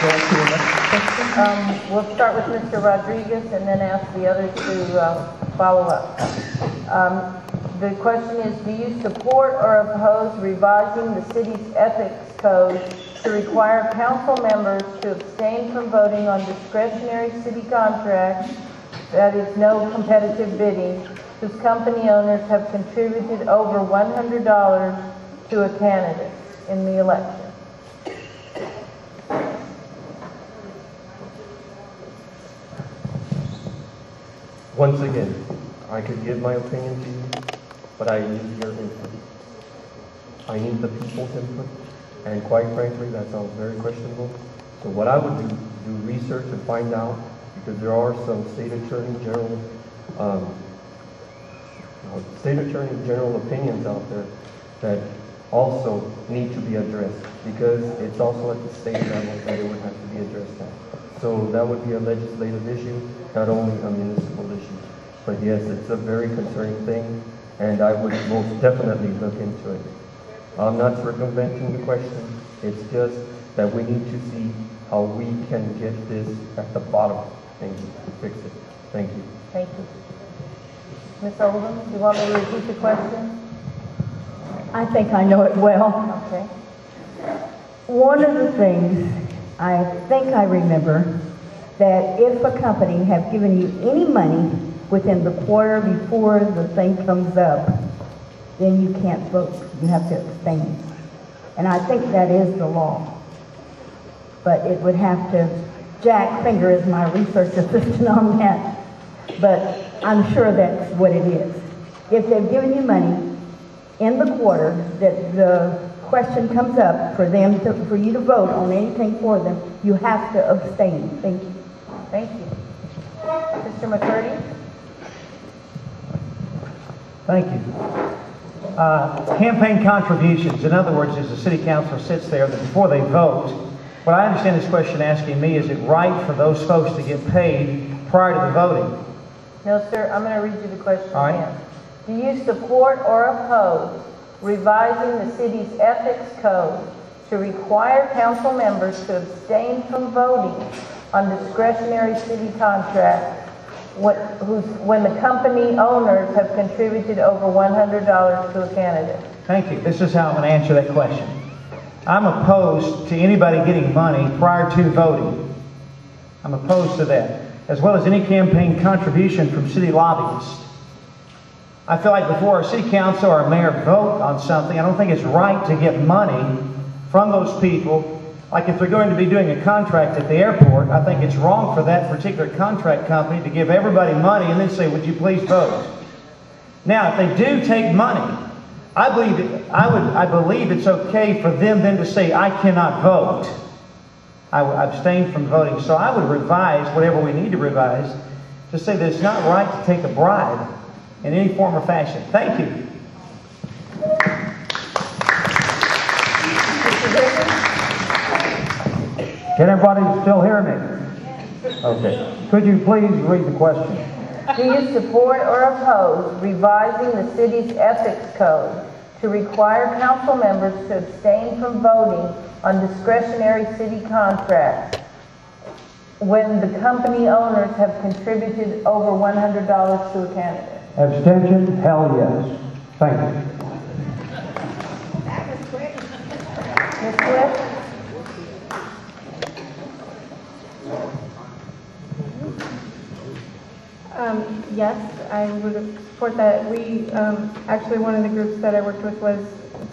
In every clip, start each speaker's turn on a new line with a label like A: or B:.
A: go on to the next question.
B: We'll start with Mr. Rodriguez and then ask the others to follow up. The question is, do you support or oppose revising the city's ethics code to require council members to abstain from voting on discretionary city contracts, that is no competitive bidding, whose company owners have contributed over $100 to a candidate in the election?
C: Once again, I could give my opinion to you, but I need your input. I need the people's input, and quite frankly, that sounds very questionable. So what I would do research and find out, because there are some state attorney general opinions out there that also need to be addressed, because it's also at the state level that it would have to be addressed at. So that would be a legislative issue, not only a municipal issue. But yes, it's a very concerning thing, and I would most definitely look into it. I'm not circumventing the question. It's just that we need to see how we can get this at the bottom and fix it. Thank you.
B: Thank you. Ms. Oldham, do you want me to repeat the question?
D: I think I know it well.
B: Okay.
D: One of the things I think I remember, that if a company have given you any money within the quarter before the thing comes up, then you can't vote. You have to abstain. And I think that is the law. But it would have to, Jack Finger is my research assistant on that, but I'm sure that's what it is. If they've given you money in the quarter that the question comes up for you to vote on anything for them, you have to abstain. Thank you.
B: Thank you. Mr. McCurdy?
E: Thank you. Campaign contributions, in other words, as the city councilor sits there, that before they vote, what I understand this question asking me, is it right for those folks to get paid prior to the voting?
B: No, sir. I'm going to read you the question
E: All right.
B: again. Do you support or oppose revising the city's ethics code to require council members to abstain from voting on discretionary city contracts when the company owners have contributed over $100 to a candidate?
E: Thank you. This is how I'm going to answer that question. I'm opposed to anybody getting money prior to voting. I'm opposed to that, as well as any campaign contribution from city lobbyists. I feel like before a city council or a mayor vote on something, I don't think it's right to get money from those people. Like if they're going to be doing a contract at the airport, I think it's wrong for that particular contract company to give everybody money and then say, would you please vote? Now, if they do take money, I believe it's okay for them then to say, I cannot vote. I will abstain from voting. So I would revise whatever we need to revise to say that it's not right to take a bribe in any form or fashion. Thank you.
F: Can everybody still hear me? Okay. Could you please read the question?
B: Do you support or oppose revising the city's ethics code to require council members to abstain from voting on discretionary city contracts when the company owners have contributed over $100 to a candidate?
F: Abstention? Hell yes. Thank you.
B: Ms. Swift?
G: Yes, I would support that. We actually, one of the groups that I worked with was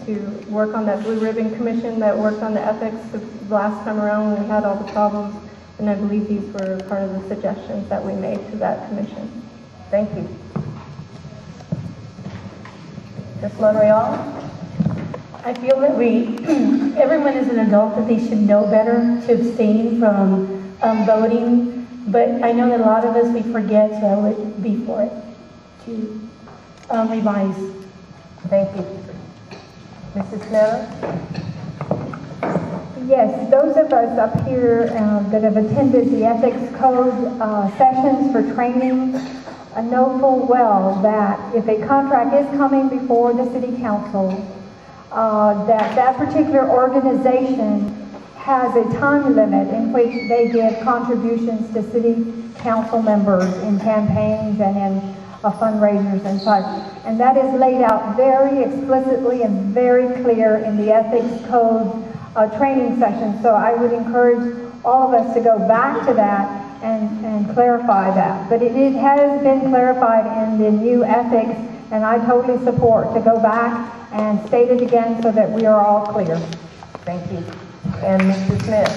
G: to work on that Blue Ribbon Commission that worked on the ethics the last time around when we had all the problems, and I believe these were part of the suggestions that we made to that commission.
B: Thank you. Ms. Monreal?
H: I feel that everyone is an adult, that they should know better to abstain from voting. But I know that a lot of us, we forget, so I would be for it to revise.
B: Thank you. Mrs. Sneller?
I: Yes, those of us up here that have attended the ethics code sessions for training know full well that if a contract is coming before the city council, that particular organization has a time limit in which they give contributions to city council members in campaigns and in fundraisers and such. And that is laid out very explicitly and very clear in the ethics code training session. So I would encourage all of us to go back to that and clarify that. But it has been clarified in the new ethics, and I totally support to go back and state it again so that we are all clear.
B: Thank you. And Mr. Smith.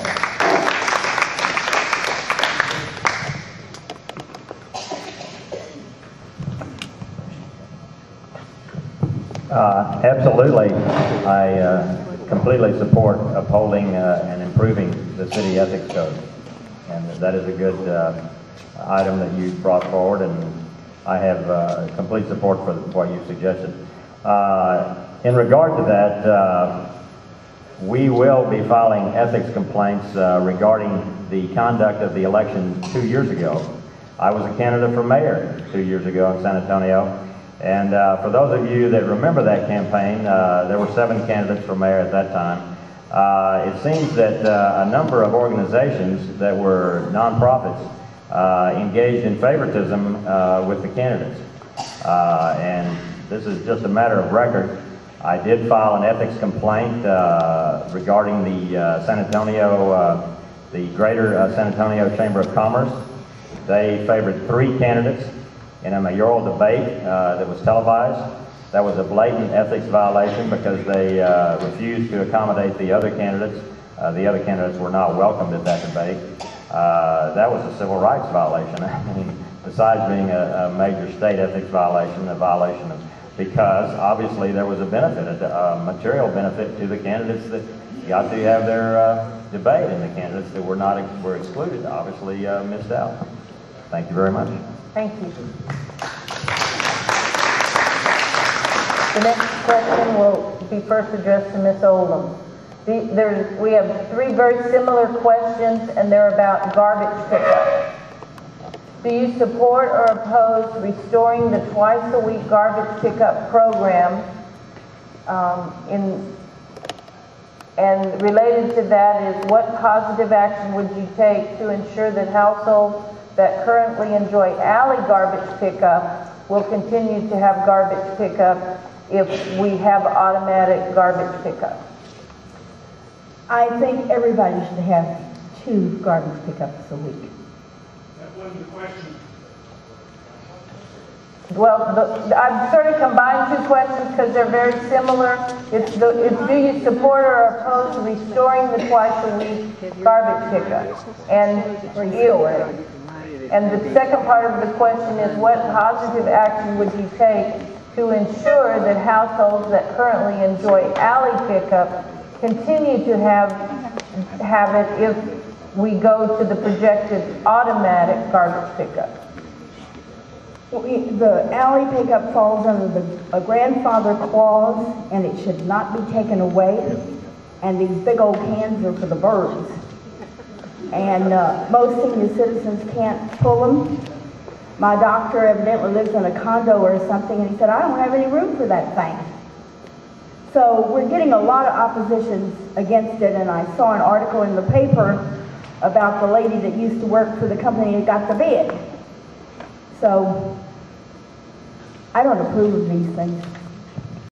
J: Absolutely. I completely support upholding and improving the city ethics code. And that is a good item that you brought forward, and I have complete support for what you suggested. In regard to that, we will be filing ethics complaints regarding the conduct of the election 2 years ago. I was a candidate for mayor 2 years ago in San Antonio. And for those of you that remember that campaign, there were 7 candidates for mayor at that time. It seems that a number of organizations that were nonprofits engaged in favoritism with the candidates. And this is just a matter of record. I did file an ethics complaint regarding the San Antonio, the Greater San Antonio Chamber of Commerce. They favored 3 candidates in a mayoral debate that was televised. That was a blatant ethics violation because they refused to accommodate the other candidates. The other candidates were not welcomed at that debate. That was a civil rights violation. I mean, besides being a major state ethics violation, a violation of, because obviously there was a benefit, a material benefit to the candidates that got to have their debate, and the candidates that were excluded obviously missed out. Thank you very much.
B: Thank you. The next question will be first addressed to Ms. Oldham. We have 3 very similar questions, and they're about garbage pickup. Do you support or oppose restoring the twice-a-week garbage pickup program? And related to that is, what positive action would you take to ensure that households that currently enjoy alley garbage pickup will continue to have garbage pickup if we have automatic garbage pickup?
D: I think everybody should have 2 garbage pickups a week.
K: That wasn't the question.
B: Well, I've sort of combined 2 questions because they're very similar. It's do you support or oppose restoring the twice-a-week garbage pickup? And the second part of the question is, what positive action would you take to ensure that households that currently enjoy alley pickup continue to have it if we go to the projected automatic garbage pickup?
D: The alley pickup falls under a grandfather clause, and it should not be taken away. And these big old cans are for the birds. And most senior citizens can't pull them. My doctor evidently lives in a condo or something, and he said, I don't have any room for that thing. So we're getting a lot of opposition against it, and I saw an article in the paper about the lady that used to work for the company that got the bid. So I don't approve of these things.